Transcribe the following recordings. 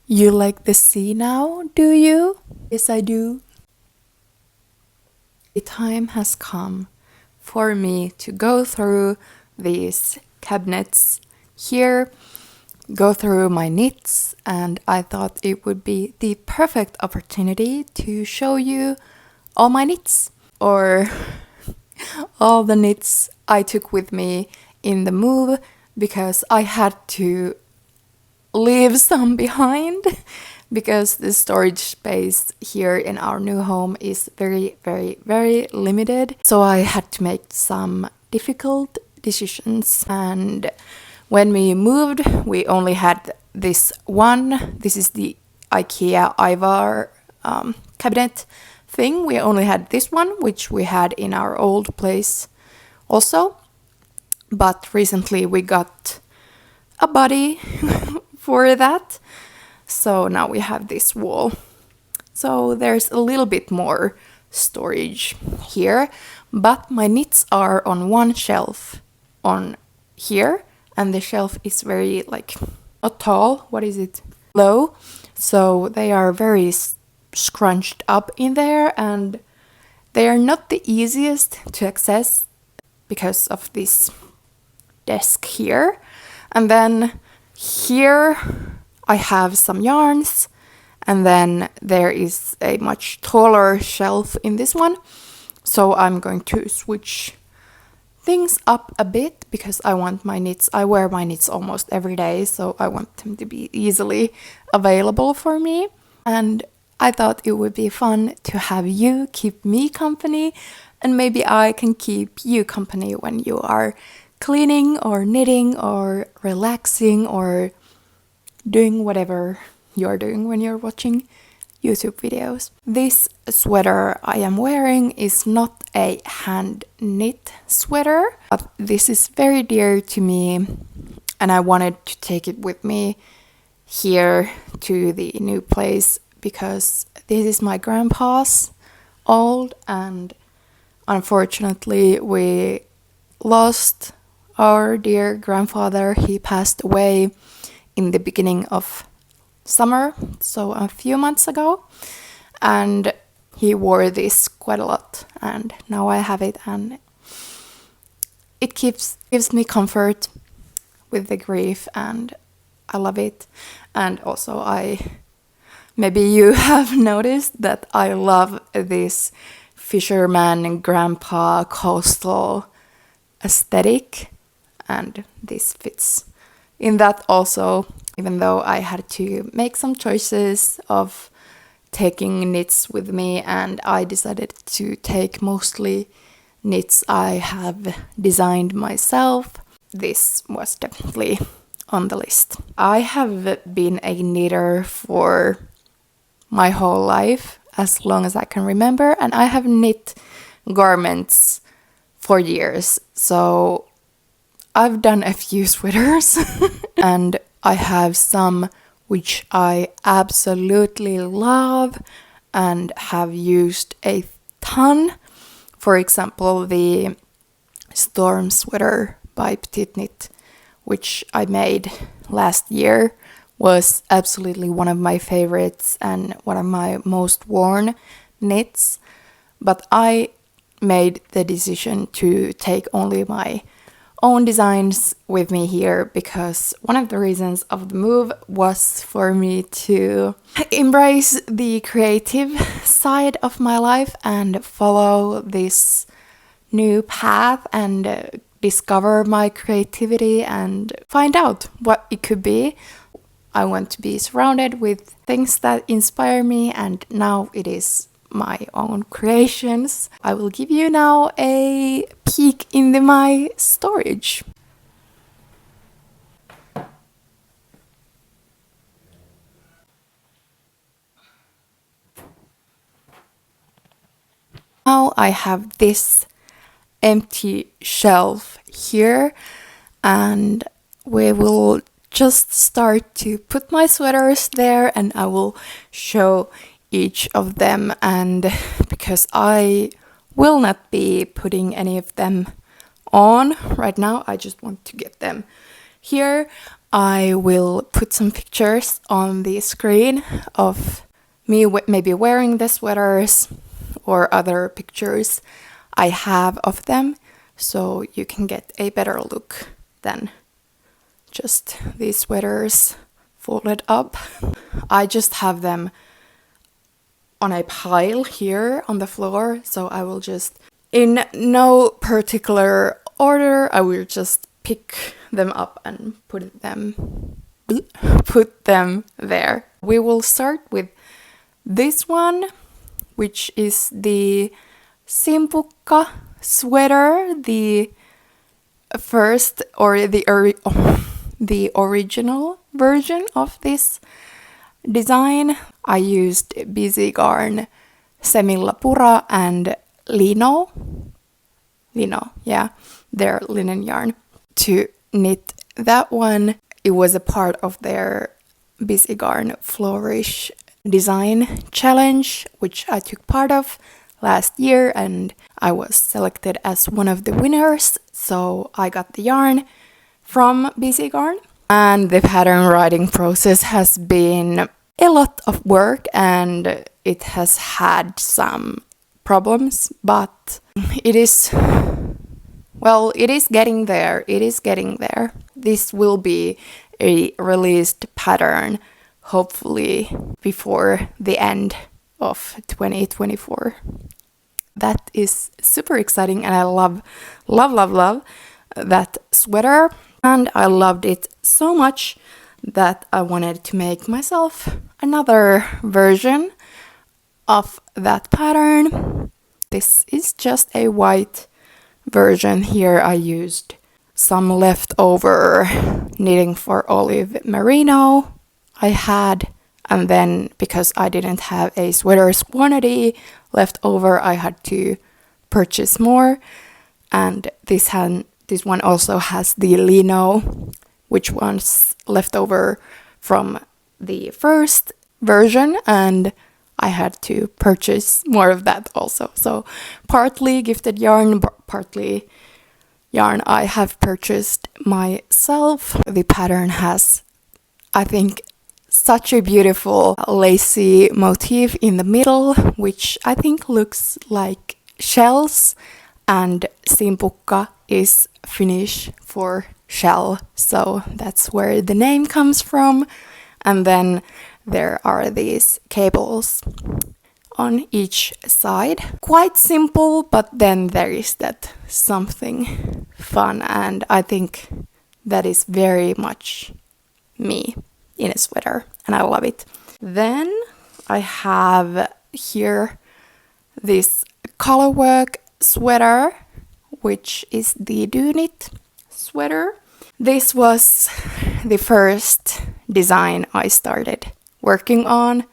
You like the sea now, do you? Yes, I do. The time has come for me to go through these cabinets here, go through my knits, and I thought it would be the perfect opportunity to show you all my knits, or all the knits I took with me in the move, because I had to leave some behind because the storage space here in our new home is very, very, very limited. So I had to make some difficult decisions. And when we moved, we only had this one. This is the IKEA Ivar cabinet thing. We only had this one, which we had in our old place also. But recently we got a body for that. So now we have this wall. So there's a little bit more storage here, but my knits are on one shelf on here, and the shelf is very like not tall, what is it? Low. So they are very scrunched up in there, and they are not the easiest to access because of this desk here. And then here I have some yarns, and then there is a much taller shelf in this one. So I'm going to switch things up a bit because I want my knits, I wear my knits almost every day, so I want them to be easily available for me. And I thought it would be fun to have you keep me company, and maybe I can keep you company when you are cleaning or knitting or relaxing or doing whatever you're doing when you're watching YouTube videos. This sweater I am wearing is not a hand knit sweater, but this is very dear to me, and I wanted to take it with me here to the new place because this is my grandpa's old, and unfortunately we lost our dear grandfather. He passed away in the beginning of summer, so a few months ago, and he wore this quite a lot, and now I have it, and it gives me comfort with the grief, and I love it. And also maybe you have noticed that I love this fisherman grandpa coastal aesthetic, and this fits in that also, even though I had to make some choices of taking knits with me, and I decided to take mostly knits I have designed myself. This was definitely on the list. I have been a knitter for my whole life, as long as I can remember, and I have knit garments for years, so I've done a few sweaters and I have some which I absolutely love and have used a ton. For example, the storm sweater by Petite Knit, which I made last year, was absolutely one of my favorites and one of my most worn knits. But I made the decision to take only my own designs with me here because one of the reasons of the move was for me to embrace the creative side of my life and follow this new path and discover my creativity and find out what it could be. I want to be surrounded with things that inspire me, and now it is my own creations. I will give you now a peek into my storage. Now I have this empty shelf here, and we will just start to put my sweaters there, and I will show each of them. And because I will not be putting any of them on right now, I just want to get them here. I will put some pictures on the screen of me maybe wearing the sweaters or other pictures I have of them, so you can get a better look than just these sweaters folded up. I just have them on a pile here on the floor, so I will just, in no particular order, I will just pick them up and put them there. We will start with this one, which is the Simpukka sweater, the first or the original version of this design. I used busy yarn, semillapura and lino, yeah, their linen yarn to knit that one. It was a part of their busy yarn flourish design challenge, which I took part of last year, and I was selected as one of the winners, so I got the yarn from busy yarn. And the pattern writing process has been a lot of work, and it has had some problems, but it is getting there. It is getting there. This will be a released pattern, hopefully before the end of 2024. That is super exciting, and I love that sweater. And I loved it so much that I wanted to make myself another version of that pattern. This is just a white version. Here I used some leftover knitting for olive merino I had, and then because I didn't have a sweater's quantity left over, I had to purchase more. And this one also has the lino, which was left over from the first version, and I had to purchase more of that also. So partly gifted yarn, partly yarn I have purchased myself. The pattern has, I think, such a beautiful lacy motif in the middle, which I think looks like shells, and Simpukka is Finnish for shell, so that's where the name comes from. And then there are these cables on each side. Quite simple, but then there is that something fun, and I think that is very much me in a sweater, and I love it. Then I have here this colorwork sweater, which is the do knit sweater. This was the first design I started working on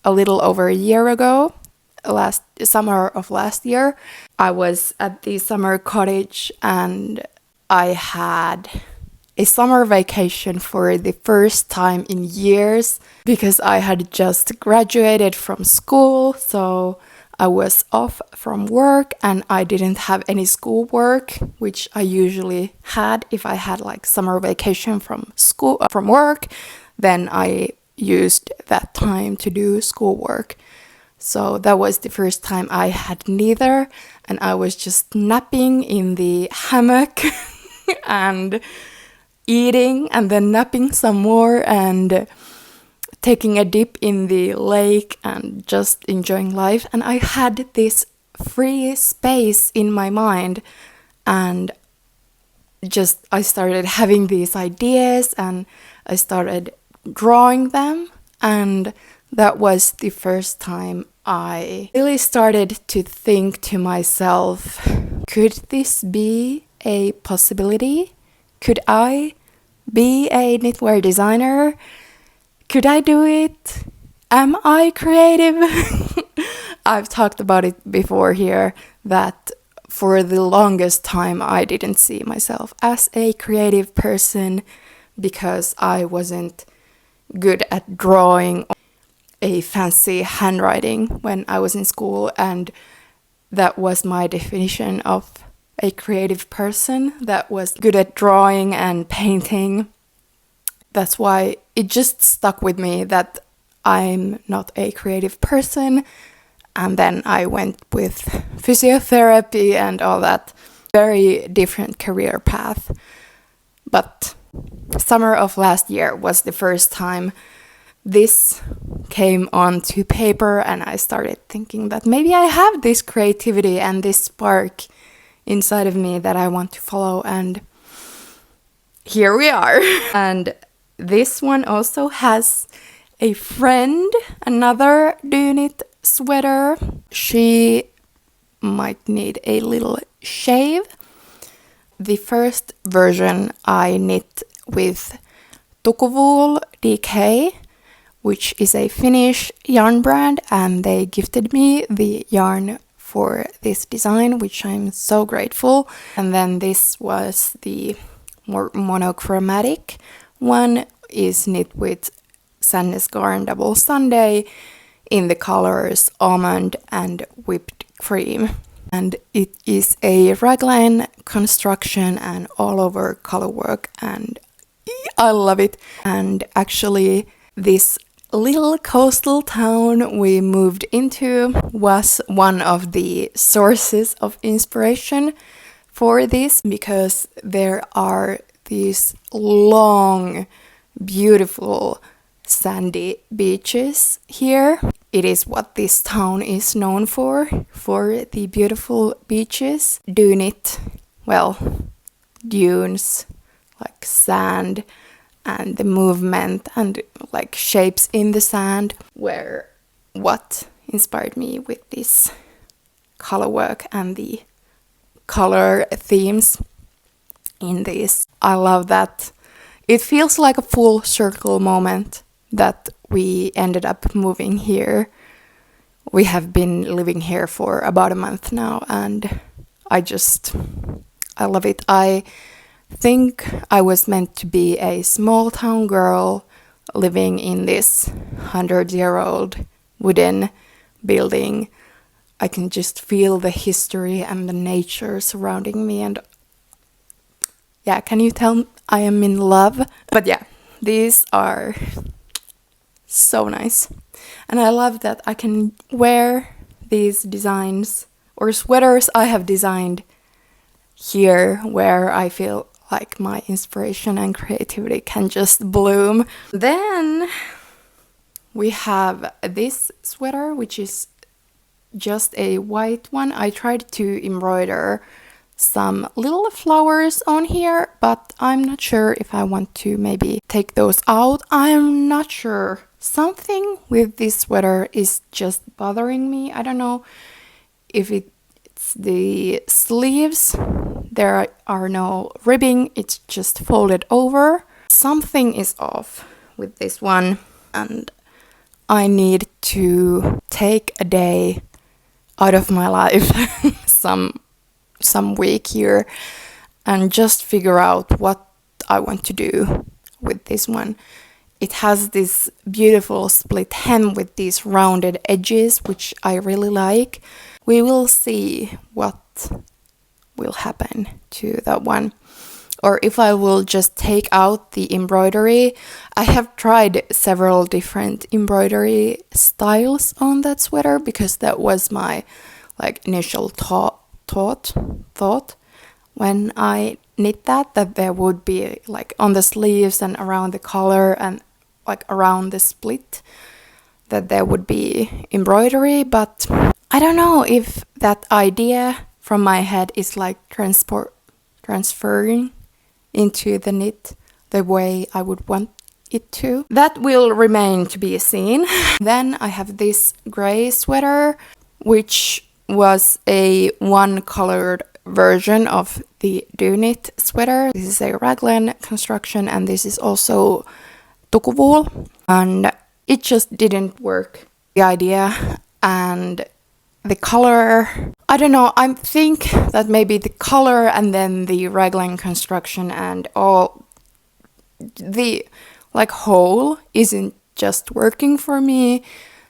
a little over a year ago, summer of last year. I was at the summer cottage, and I had a summer vacation for the first time in years because I had just graduated from school, so I was off from work and I didn't have any schoolwork, which I usually had if I had like summer vacation from work. Then I used that time to do schoolwork. So that was the first time I had neither, and I was just napping in the hammock and eating and then napping some more and taking a dip in the lake and just enjoying life. And I had this free space in my mind, and I started having these ideas and I started drawing them, and that was the first time I really started to think to myself, could this be a possibility? Could I be a knitwear designer? Could I do it? Am I creative? I've talked about it before here that for the longest time I didn't see myself as a creative person because I wasn't good at drawing a fancy handwriting when I was in school, and that was my definition of a creative person that was good at drawing and painting. that's why it just stuck with me that I'm not a creative person. And then I went with physiotherapy and all that. Very different career path. But summer of last year was the first time this came onto paper, and I started thinking that maybe I have this creativity and this spark inside of me that I want to follow, and here we are. And this one also has a friend, another Do Knit sweater. She might need a little shave. The first version I knit with Tukuwool DK, which is a Finnish yarn brand, and they gifted me the yarn for this design, which I'm so grateful. And then this was the more monochromatic one, is knit with Sandnes Garn Double Sunday in the colors almond and whipped cream. And it is a raglan construction and all over color work, and I love it. And actually this little coastal town we moved into was one of the sources of inspiration for this, because there are these long, beautiful sandy beaches here. It is what this town is known for the beautiful beaches. Do Knit, well, dunes, like sand, and the movement and like shapes in the sand were what inspired me with this color work and the color themes in this. I love that. It feels like a full circle moment that we ended up moving here. We have been living here for about a month now, and I love it. I think I was meant to be a small town girl living in this 100-year-old wooden building. I can just feel the history and the nature surrounding me, and yeah, can you tell I am in love? But yeah, these are so nice. And I love that I can wear these designs or sweaters I have designed here, where I feel like my inspiration and creativity can just bloom. Then we have this sweater, which is just a white one. I tried to embroider some little flowers on here, but I'm not sure if I want to maybe take those out. I'm not sure. Something with this sweater is just bothering me. I don't know if it's the sleeves. There are no ribbing, it's just folded over. Something is off with this one, and I need to take a day out of my life, some week here, and just figure out what I want to do with this one. It has this beautiful split hem with these rounded edges, which I really like. We will see what will happen to that one, or if I will just take out the embroidery. I have tried several different embroidery styles on that sweater, because that was my initial thought when I knit that there would be on the sleeves and around the collar and around the split that there would be embroidery, but I don't know if that idea from my head is transferring into the knit the way I would want it to. That will remain to be seen. Then I have this gray sweater, which was a one-colored version of the Do Knit sweater. This is a raglan construction, and this is also Tukuwool, and it just didn't work. The idea and the color, I don't know, I think that maybe the color and then the raglan construction and all the whole isn't just working for me.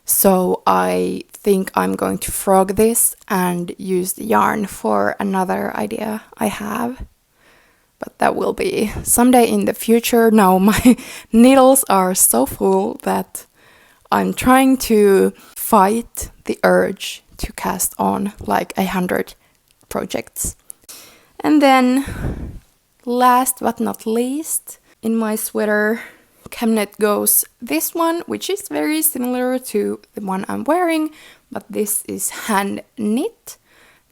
So I think I'm going to frog this and use the yarn for another idea I have. but that will be someday in the future. Now my needles are so full that I'm trying to fight the urge to cast on like 100 projects. And then, last but not least, in my sweater cabinet goes this one, which is very similar to the one I'm wearing, but this is hand knit,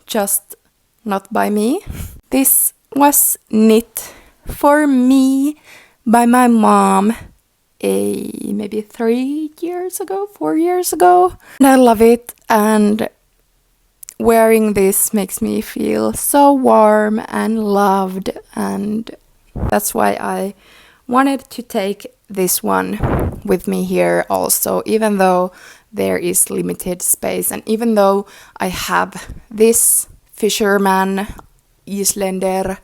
just not by me. This was knit for me by my mom maybe 4 years ago. And I love it, and wearing this makes me feel so warm and loved, and that's why I wanted to take this one with me here also, even though there is limited space, and even though I have this Fisherman Isländer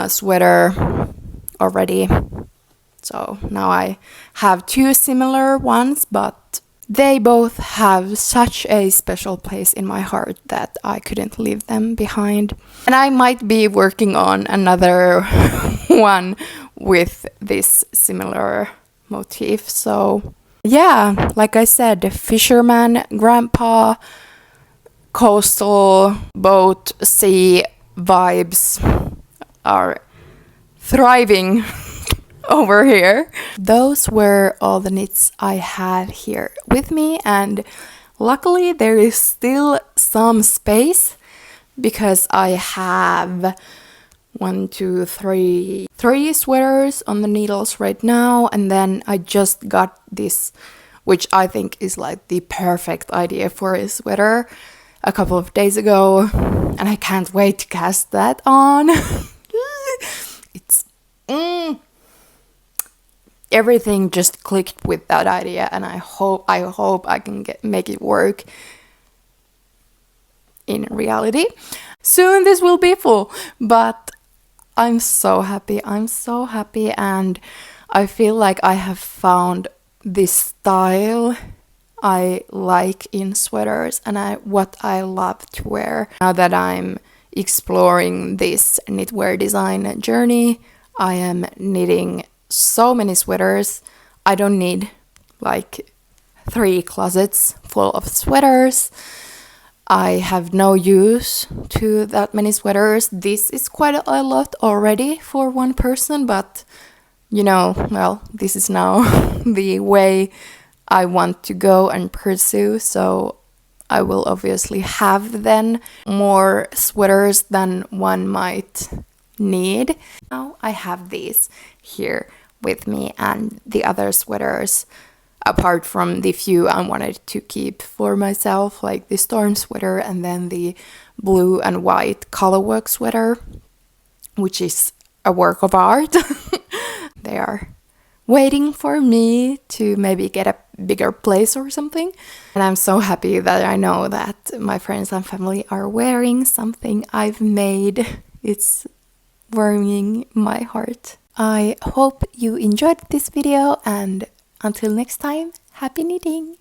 sweater already. So now I have two similar ones, but they both have such a special place in my heart that I couldn't leave them behind. And I might be working on another one with this similar motif. So yeah, like I said, the fisherman, grandpa, coastal, boat, sea vibes are thriving over here. Those were all the knits I had here with me, and luckily there is still some space because I have three sweaters on the needles right now, and then I just got this, which I think is like the perfect idea for a sweater, a couple of days ago, and I can't wait to cast that on. It's everything just clicked with that idea, and I hope I can make it work in reality. Soon this will be full, but I'm so happy, and I feel like I have found this style I like in sweaters and what I love to wear. Now that I'm exploring this knitwear design journey, I am knitting so many sweaters. I don't need like 3 closets full of sweaters. I have no use to that many sweaters. This is quite a lot already for one person, but you know, well, this is now the way I want to go and pursue, so I will obviously have then more sweaters than one might need. Now I have these here with me, and the other sweaters, apart from the few I wanted to keep for myself, like the storm sweater and then the blue and white colorwork sweater, which is a work of art. They are waiting for me to maybe get a bigger place or something. And I'm so happy that I know that my friends and family are wearing something I've made. It's warming my heart. I hope you enjoyed this video, and until next time, happy knitting!